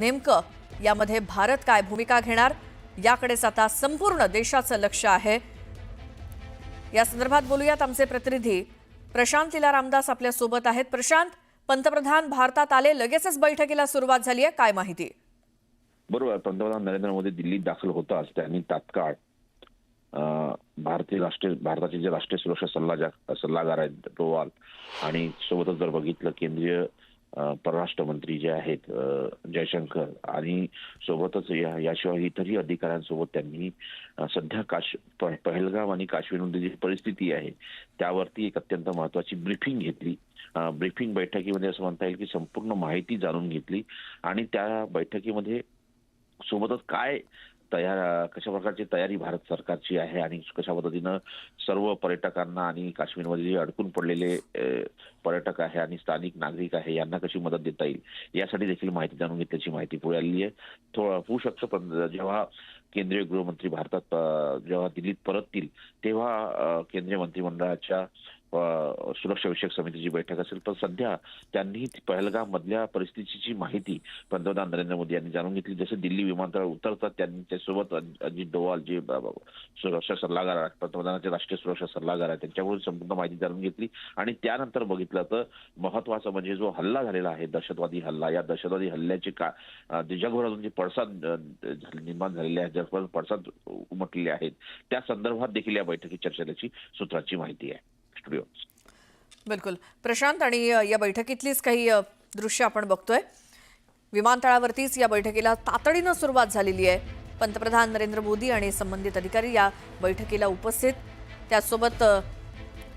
नेमकं यामध्ये भारत काय भूमिका घेणार याकडेच आता संपूर्ण देशाचं लक्ष आहे। या संदर्भात बोलूयात, आमचे प्रतिनिधी प्रशांत लीला रामदास आपल्या सोबत आहेत। प्रशांत, पंतप्रधान भारतात आले, लगेचच बैठकीला सुरुवात झाली आहे, काय माहिती? बरोबर, पंतप्रधान नरेंद्र मोदी दिल्लीत दाखल होताच त्यांनी तात्काळ भारताचे जे राष्ट्रीय सुरक्षा सल्लागार आहेत डोवाल आणि सोबतच जर बघितलं केंद्रीय परराष्ट्र मंत्री जे आहेत जयशंकर आणि सोबतच याशिवाय इतरही अधिकाऱ्यांसोबत त्यांनी सध्या पहलगाम आणि काश्मीरमध्ये जी परिस्थिती आहे त्यावरती एक अत्यंत महत्त्वाची ब्रीफिंग घेतली। ब्रीफिंग बैठकीमध्ये असं म्हणता येईल की संपूर्ण माहिती जाणून घेतली आणि त्या बैठकीमध्ये सोबतच कशा प्रकारची तयारी भारत सरकारची आहे आणि कशा पद्धतीनं सर्व पर्यटकांना आणि काश्मीरमध्ये जे अडकून पडलेले पर्यटक आहे आणि स्थानिक नागरिक आहे यांना कशी मदत देता येईल यासाठी देखील माहिती जाणून घेतल्याची माहिती पुढे आलेली आहे। होऊ शकतं पण जेव्हा केंद्रीय गृहमंत्री भारतात जेव्हा दिल्लीत परततील तेव्हा केंद्रीय मंत्रिमंडळाच्या सुरक्षा विषयक समितीची बैठक असेल, पण सध्या त्यांनी पहलगाम मधल्या परिस्थितीची माहिती पंतप्रधान नरेंद्र मोदी यांनी जाणून घेतली। जसे दिल्ली विमानतळावर उतरतात त्यांनी त्यासोबत अजित डोवाल जे सुरक्षा सल्लागार आहेत, पंतप्रधानांचे राष्ट्रीय सुरक्षा सल्लागार आहेत, त्यांच्याकडून संपूर्ण माहिती जाणून घेतली आणि त्यानंतर बघितलं तर महत्वाचं म्हणजे जो हल्ला झालेला आहे दहशतवादी हल्ला, या दहशतवादी हल्ल्याचे जगभरातून जे पडसाद निर्माण झालेले आहेत, जगभरात पडसाद उमटलेले आहेत, त्या संदर्भात देखील या बैठकीत चर्चा झाल्याची सूत्रांची माहिती आहे। बिलकुल प्रशांत, आणि या बैठकीतलीच काही दृश्य आपण बघतोय। विमानतळावरतीच या बैठकीला तातडीनं सुरुवात झालेली आहे। पंतप्रधान नरेंद्र मोदी आणि संबंधित अधिकारी या बैठकीला उपस्थित। त्यासोबत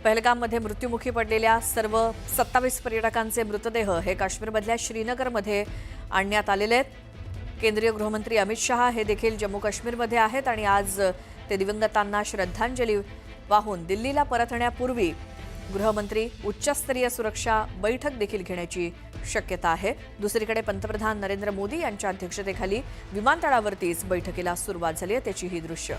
पहलगाममध्ये मृत्युमुखी पडलेल्या सर्व 27 पर्यटकांचे मृतदेह हे काश्मीरमधल्या श्रीनगरमध्ये आणण्यात आलेले आहेत। केंद्रीय गृहमंत्री अमित शहा हे देखील जम्मू काश्मीरमध्ये आहेत आणि आज ते दिवंगतांना श्रद्धांजली वाहून दिल्लीला परतण्यापूर्वी गृहमंत्री उच्चस्तरीय सुरक्षा बैठक देखील घेण्याची शक्यता आहे। दुसरीकडे पंतप्रधान नरेंद्र मोदी यांच्या अध्यक्षतेखाली विमानतळावरतीच बैठकीला सुरुवात झाली आहे, त्याची ही दृश्य